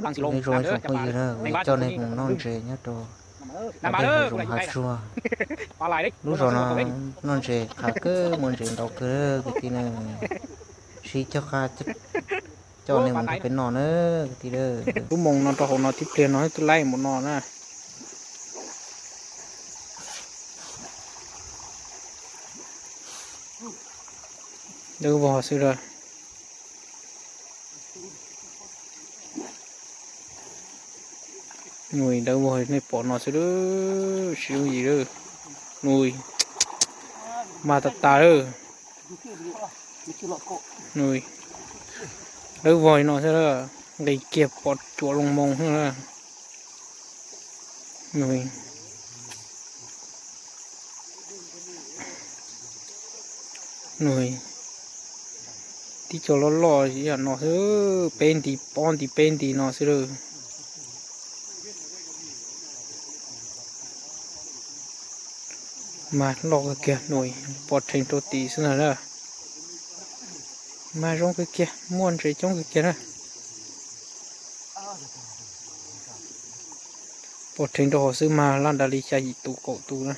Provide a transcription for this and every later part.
ลังสิลง rồiน้ำเด้อ trong จะปลา bây giờ ในบ้าน cho nên cũng non rể nhá đồ น้ำปลาเด้อ dùng hạt chua ปลาไหลเด้ lúc rồi nó non rể khá cứ muốn rể đâu cứ cái tí này xí cho khá cho nên mình phải nón nữa cái tí đó lúc mông nó to nó tiếp tiền nó tôi lấy một nón á đưa vào xưa rồi nuôi đâu rồi này bỏ nó xưa đó xíu gì đó nuôi mà tạt tà đó nuôi đâu vòi nó xưa đó để kẹp bọt chuột lông mông nữa nuôi nuôi tí cho nó lo gì à nó xưa bên thì nó xưa đó mà lo cái kia nổi bọt thành tổ tí xưa đó mà trong cái kia muôn rồi trong cái kia đó bọt thành tổ xưa mà lan đà đi chạy tụ cổ tụ đó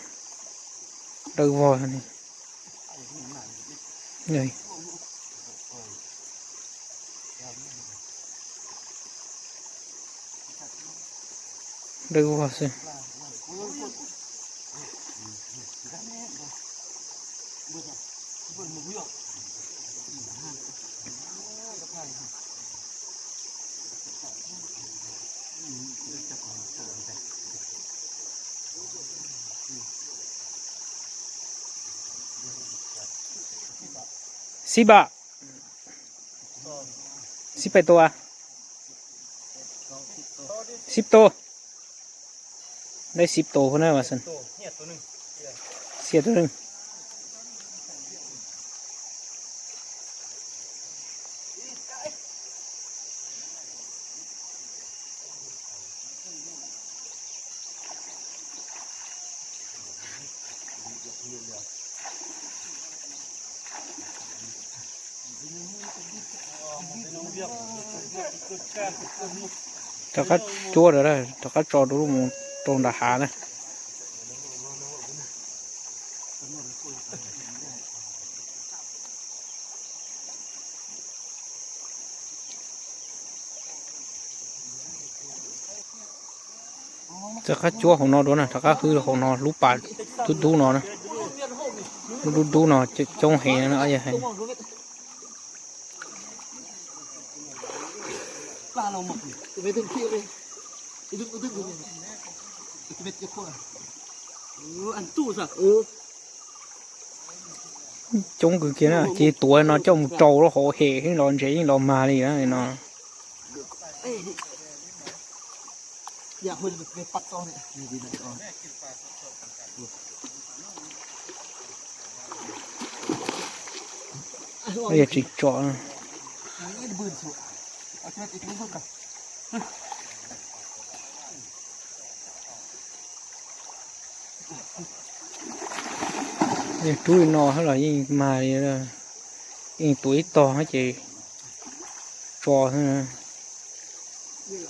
đâu vòi này này đâu vòi xưaสิบะ10ตัว10ตัวได้10ตัวพอนะว่าซั่นเสียตัวนึงถ้าก็จั่วเด้อถ้าก็จอดูมุงตรงดาหานะถ้าก็จั่วของนอดูนะถ้าก็คือของนอลูกป่าดูนอนะดูนอจะจงเห็นนะอะไรให้ปลาเราหมดจะไปถึงที่เลยดึกจะไปเจ็บคออันตู้สักchúng cái kia nè chỉ tuổi nó trong trâu nó hộ hề cái lòn chế những lòn mà đi đó này nó อยากคนไปปัดตอนเนี่ยดีๆตอน bây giờ chỉ chọn นี่บืนสุดเอาแค่ติดมือกัน giờ túi nó hay là gì mà đi đó in tuổi to hả chị trò thôi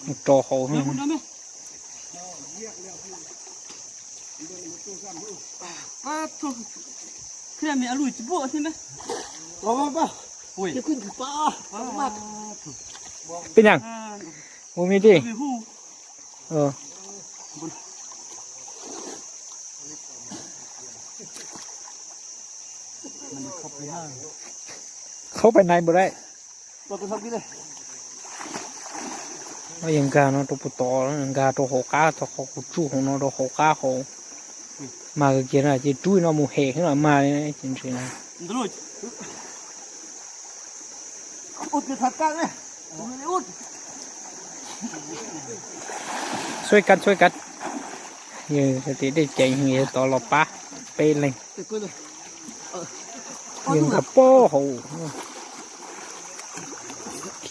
nè trò hậu thôi thôi khi mình ăn lùi chỉ bộ thế mấy ba ui cái khuyên ba mặt bên nhằng mua mi đi ờ เข้าไปในบ่ได้ ตัวกระสับกี่เลย nóยังกาnóตัวปุตตอยังกาตัวหกาตัวหกจู่ของnóตัวหกาของมาเกี่ยนะจะจู่nóหมูเหขึ้นมาเนี่ยจริงๆนะ ดูอุดกระทัดกันเลยอุด ช่วยกันเยอะสติได้ใจเหี้ยต่อหลบปะเป็นเลยยังกับโป้โห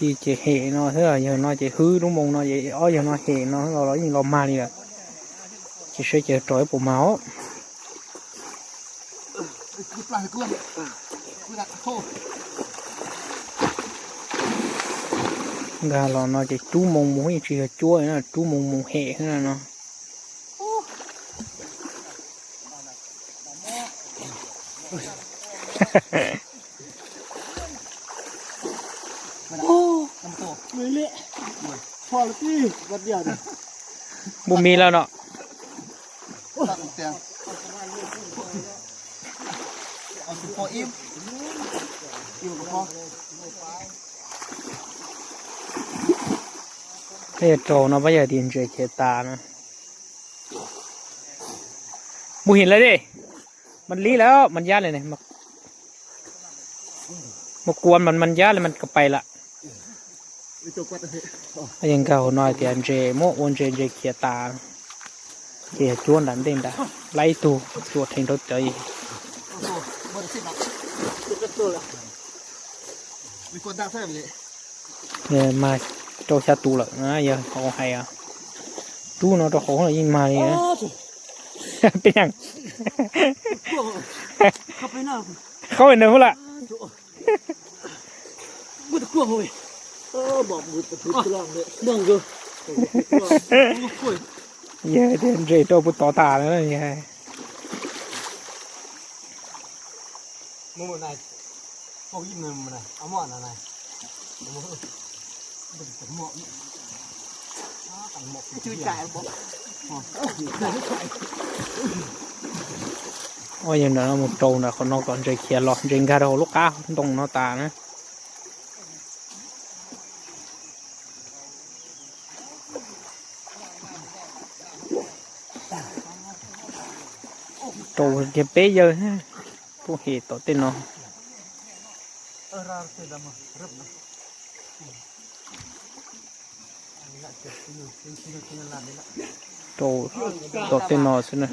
khi chỉ hệ nó thế là giờ nó chỉ hư đúng không nó vậy ở giờ nó hệ nó lo gì lo ma đi là chỉ sẽ chờ trói bộ máu gà lò nó chỉ chú mông mũi chỉ là chúa nó chú mông hệ thế nào nó người lệ phò là cái vật gì à bùm mì là nó phò im cái trâu nó bây giờ tiền chơi chế ta nữa mù hìnhเลยดิมันลี้แล้วมันยัดเลยเนี่ยมากวนมันยัดเลยมันก็ไปละยังเก่าหน่อยแต่อันเจโมวันเจเขียตาเขียจวนดันเด่นดาไล่ตูจวดทิ้งรถใจเนี่ยมาโตชาตูละนะยังเขาให้อ่ะตูเนาะตัวของเรายิ่งมาเลยนะเป็นยังเข้าไปเนอะละบุตรกลัวเว้ยบอกบุตรกลัวเลยน้องกูเยอะเดินเจโตปุตต่อตาแล้วเนี่ยมึงมันไหนพวกยิ้มมึงมันไหนเอาหม้อไหนชื่อจ่ายบอกโอ้ยยังเดี๋ยวเราหมดโตนะคนนอกก่อนจะเขียนหรอกจริงการเราลูกค้าตรงนอตานะโตเก็บเป๊ะเยอะฮะพวกเหตุต่อเต้นเนาะโตต่อเต้นเนาะสินะ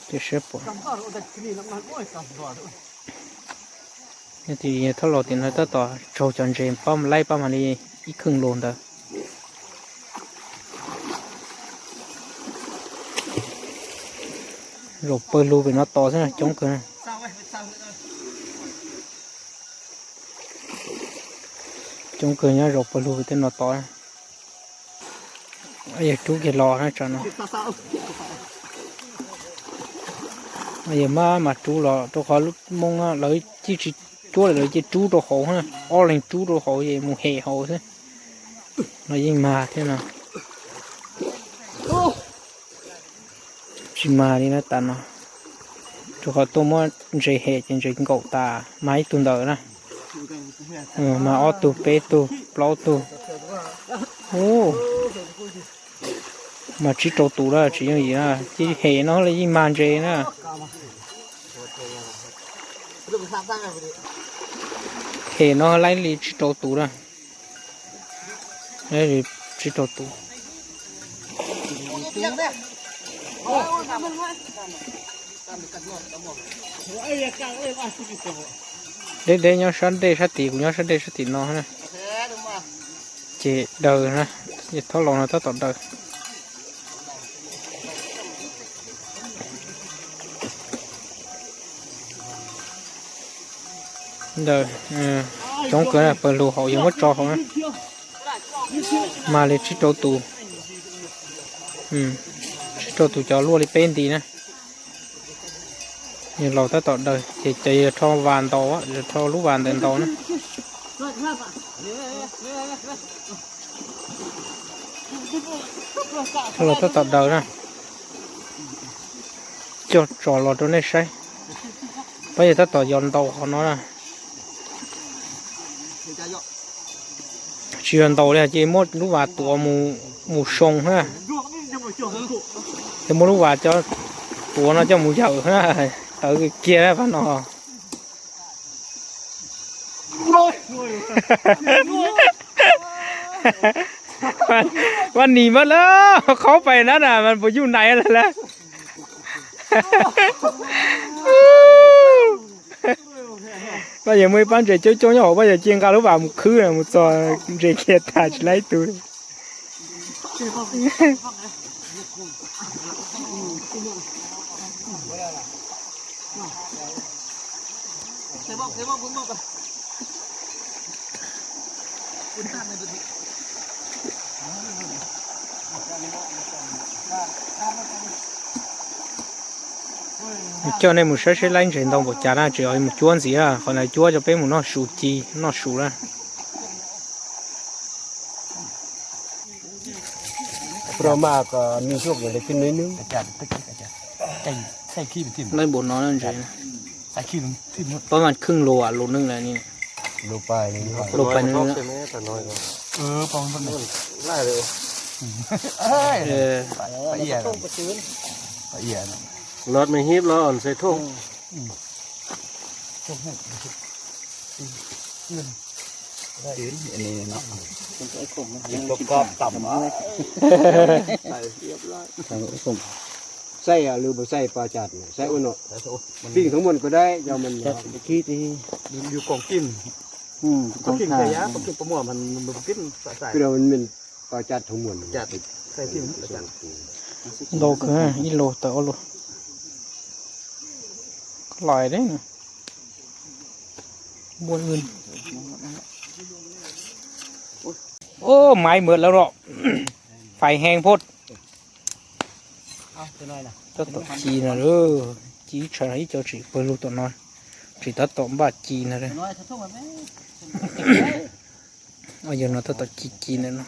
จะเชื่อปะนี่ทีถ้าเราติดแล้วต่อโชว์จนเจมป้อมไล่ป้อมอันนี้อีกครึ่งโลนเด้อเราเปิดรูเป็นว่าต่อใช่ไหมจ้องเกินจ้องเกินเนี่ยเราเปิดรูเป็นว่าต่อไอ้จุกเกล้อนะจ๊ะเนาะไอ้มาจุล้อตัวเขาลุกมงอ่ะเลยจีจุเลยจีจุตัวเขาฮะอ้อเล็งจุตัวเขาเย่มูเห่เขาใช่เรายิ่งมาใช่ไหมชิมาดีนะตันเนาะตัวเขาตัวมันใจเห่จริงๆเก่าตาไม้ตุนเดอนะมาอ้อตัวเป๊ะตัวเปล่าตัวโอ้mà chỉ trâu tủ là chỉ như gì à chỉ hệ nó là gì màn chế nè hệ nó lấy đi chỉ trâu tủ ra đây thì chỉ trâu tủ đây nhau sắn đây sát tỉ của nhau sắn đây sát tỉ nó nè chị đời nè chị thoát lòng nó thoát tọt đời đời trong cửa là phần lù hậu giống mất trò không á mà lấy chiếc trâu tù chiếc trâu tù cho luôn đi bên tí nè như lò ta tọt đời chỉ chạy cho vàn to á cho lúc vàn tiền to nữa lò ta tọt đời nè cho trò lò trong này say bây giờ ta tọt giòn tàu của nó nè chuyện tàu này chỉ một lúc vào tủa mù sông ha thì một lúc vào cho tủa nó cho mù dầu ha ở cái kia đó phải nóวันนี้มาแล้วเขาไปนั่นน่ะมันไปอยู่ไหนแล้วล่ะbây giờ mới bán rễ chỗ nhỏ bây giờ chiên cao lúc vào một khứ là một trò rễ kia thả chỉ lấy túi cho nên một số sẽ lấy trên đồng bộ chả ra chỉ ở một chuột gì à còn lại chuột cho bé một nó sụt chi nó sụt ra เรามาก็มีช่วงอะไรขึ้นนิดนึงอาจารย์ตึกอาจารย์ใส่ขี้เป็นทิม lấy bộ nó lên trên ใส่ขี้เป็นทิม ประมาณครึ่งโลอ่ะโลนึงเลยนี่ โลไปนี่ โลไปนึง ใช่ไหมแต่น้อยก็ปองมันได้เลยละเอียดละเอียดรถไม่ฮิบแล้วอ่อนใส่ทุ่งอันนี้เนาะกรอบต่ำใส่เรียบร้อยใส่หรือบ่ใส่ปลาจัดใส่อุ่นเนาะปิ้งทั้งหมดก็ได้ยามันขี้ที่อยู่กองกินกองกินใส่ยาปลากินปลาหม้อมันกินใส่คือเรามันเป็นปลาจัดทั้งหมดจัดใส่ที่ปลาจัด โลคืออีโลต่อโลลอยได้นะบนอื่นโอ้ไม้เหมือนแล้วหรอกไฟแห้งพดตัวต่อจีนะเด้อจีใช้เจ้าจีเปิดรูตัวนอนจีตัดต่อบาดจีนะเด้อเอาอย่างนั้นตัวต่อจีนะเนาะ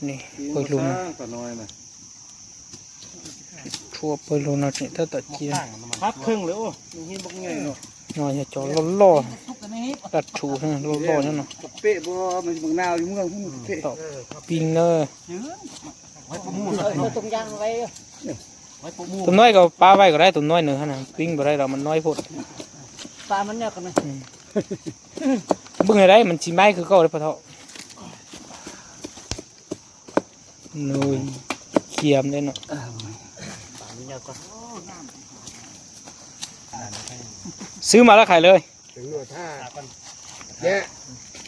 นี่เปิดรูนะทั่วเปิดรูนะจีตัดต่อจีพักครึ่งเลยโอ้ยบอกไงเนาะนอนอย่าจอล่อตัดชูนะล่อนั่นเนาะ เป๊ะบ่มันบางนาวอยู่เมืองเป๊ะ ต่อปิงเนอร์ตัวน้อยก็ปลาไว้ก็ได้ตัวน้อยหนึ่งขนาดปิงไปได้เรามันน้อยพด ปลามันเนี่ยกันไหม บึ้งอะไรมันชิมไม้คือเก่าเลยพะเทาะนุยเขียมเลยเนาะซื้อมาแล้วขายเลย ถึงหนวดท่าเนี่ย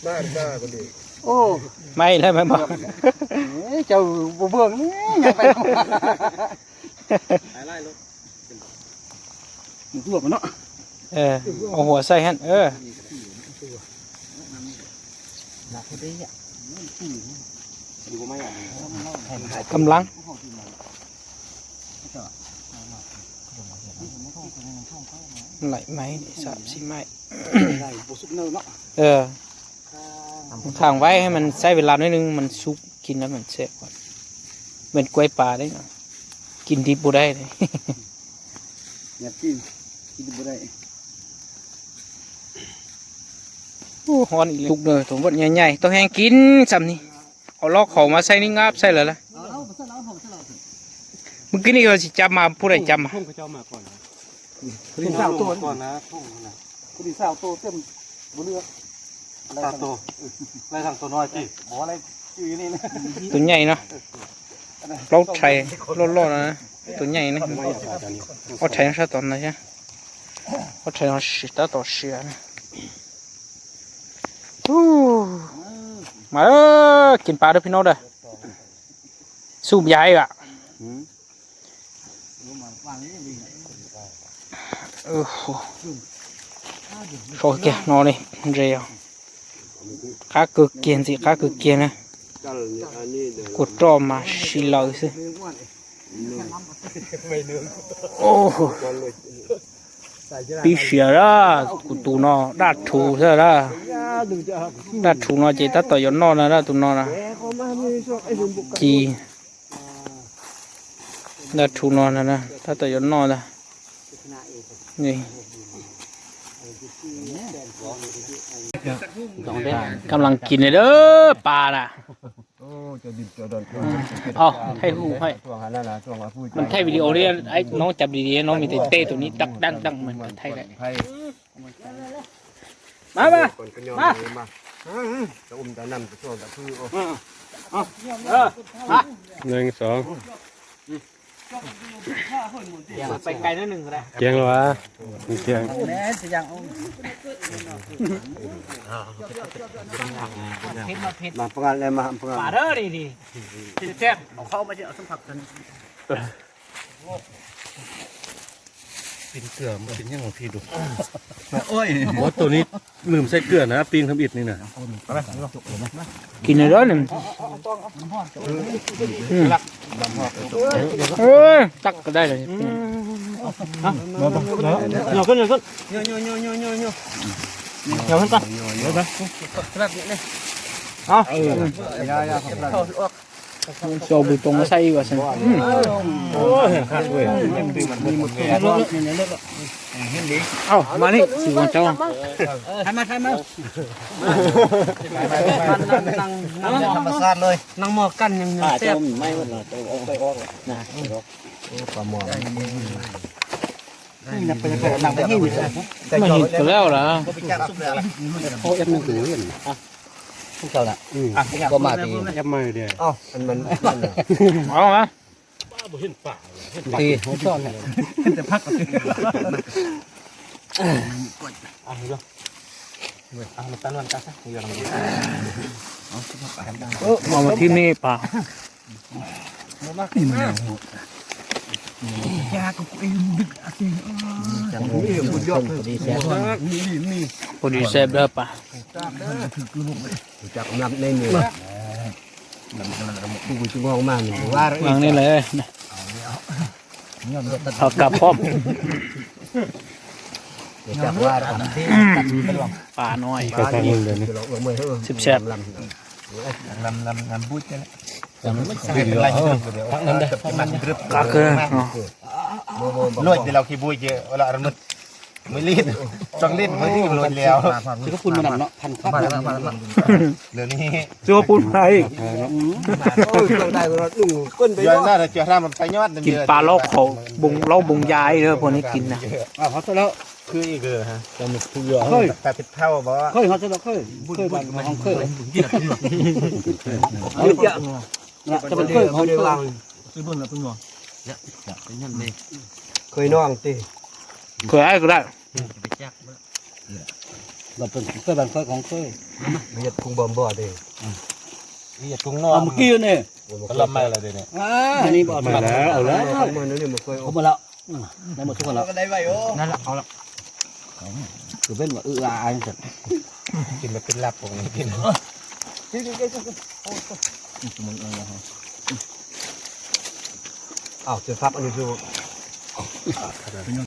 บ้านก็ดีโอ้ ไม่ได้ไหมบอก เจ้าบ่เบิ่งนี่ยังไปไล่รถตัวมันเนาะ เอาหัวใส่ฮั่นกำลังไหลไหมสามสี่ไม้ทางไว้ให้มันใช้เวลาหน่อยนึงมันซุกกินแล้วมันแซ่บกว่าเหมือนกล้วยปลาได้เนาะกินดิบบ่ได้เลย อยากกินบ่ได้ โอ้ฮอนอีกทุกเลยผมว่าใหญ่ๆต้องแห้งกินซ้ำนี่เอาลอกเขามาใส่นี่งับใส่เลยล่ะเมื่อกี้นี่เราสิจำมาผู้ใดจำมา ทุ่งเขาเจ้ามาก่อนคุณสาวตัวก่อนนะทุ่งนะคุณสาวตัวเต็มบ่เลือกสาวตัวอะไรทางตัวน้อยสิบ่อะไรชื่อนี่นะ ตัวใหญ่เนาะเราใช้รอดๆนะตัวใหญ่นะเอาใช้ซะตอนไหนใช่เอาใช้เอาสิตาต่อเสียนะมากินปลาด้วยพี่น้องเด้อสูบใหญ่อ่ะโอเคนอนเลยเรียวข้าเกิดเกียนสิข้าเกิดเกียนนะกดจอมาชิลเลยสิโอ้ปีเสียละกูตูนอดัดถูใช่ละดัดถูนอเจตัดต่อยนอนะดัดตูนอนะจีดัดถูนอนะตัดต่อยนอนะนี่กำลังกินเลยเด้อปลาน่ะอ๋อไทยหูให้มันไทยวิดีโอเนี่ยไอ้น้องจับดีๆน้องมีแต่เต้ตัวนี้ดักดังเหมือนไทยเลยมาจะอุ้มจะนำจะช่วงจะคือหนึ่งสอง ไปไกลนิดนึงก็ได้ เกียงหรอวะเกียง แม่จะยังมาประกันอะไรมาประกัน ปลาเด้อดีแซ่บ เอาเข้ามาจะเอาสัมผัสกัน กินเกลือมันเป็นยังไงพี่ดูโอ้ยโอ้ตัวนี้ลืมใส่เกลือนะปิ้งทำอิดนี่นะ กินเลยเนี่ยเอ้ยตักก็ได้เลย nhỏ cân nhỏ cân เดี๋ยวมันก่อน โซบุตรงมาใส่ว่าสิ โอ้ยขาดเว้ย เอ้ามานี่สิวันเจ้า ทำมานั่ง ธรรมชาติเลย นั่งหมอกันยังเสียบ ไม่หมดเลยตัวออกไปออกนะปลาหมอ นับไปนั่งไปหิ้ว มาหินก็แล้วล่ะ โอ้ยมันถือเห็นพวกเราน่ะก็มาตี ยับมาเดียว อ๋อมัน เอามา ตีซ่อนเนี่ย แต่พักก่อน มันตั้งวันกันซะอยู่ตรงนี้ เอามาที่นี่ป่ะ ยากับเองดึกอะไร จังนี่คุณยอดดีแซ่บ พอดีแซ่บเด้อป่ะ จักนับในมือผู้จุงอมาว่า วางนี่เลยเอากลับพร้อม จักว่า ปลาน้อย ไปทางนึงเดี๋ยวนี้ ลำบุ้ยกัน พักนั้นได้ กาเกอ ลวดที่เราขี้บุ้ยเยอะเวลาเราไม่รีดจังรีดไม่รีดลวดแล้ว คือก็คุณมันเนาะพันคับ เดี๋ยวนี้ เจ้าปูนไทย โอ้ยได้เราดุ้งก้นไปย้อนหน้าเจอหน้ามันไปยอด กินปลาลอกเขาบุงเล่าบุงยายเด้อพวกนี้กินนะ เขาเสร็จแล้ว คืออีกเลยฮะจะมีทุเยอะแต่ผิดเท่าบ่ เคยเขาเสร็จแล้วเคยบ้านของเคยจะเป็นเคยเขาเคย เคยน้องตี เคยไอ้ก็ได้ เราเป็นเคยบ้านเคยของเคย เมียกุ้งบ่บ่ดิ นี่กุ้งนอนเมื่อกี้เนี่ย ก็ลำไม่ละดิเนี่ย อันนี้บอก มาแล้วเอาแล้ว มันนี่มันเคย ผมมาแล้วได้หมดทุกคนแล้ว ได้ไว้โอ้ นั่นแหละเอาละคือเป็นว่าอายจัง กินมาเป็นลับของกินอ้าวจะฟักอันนี้ดู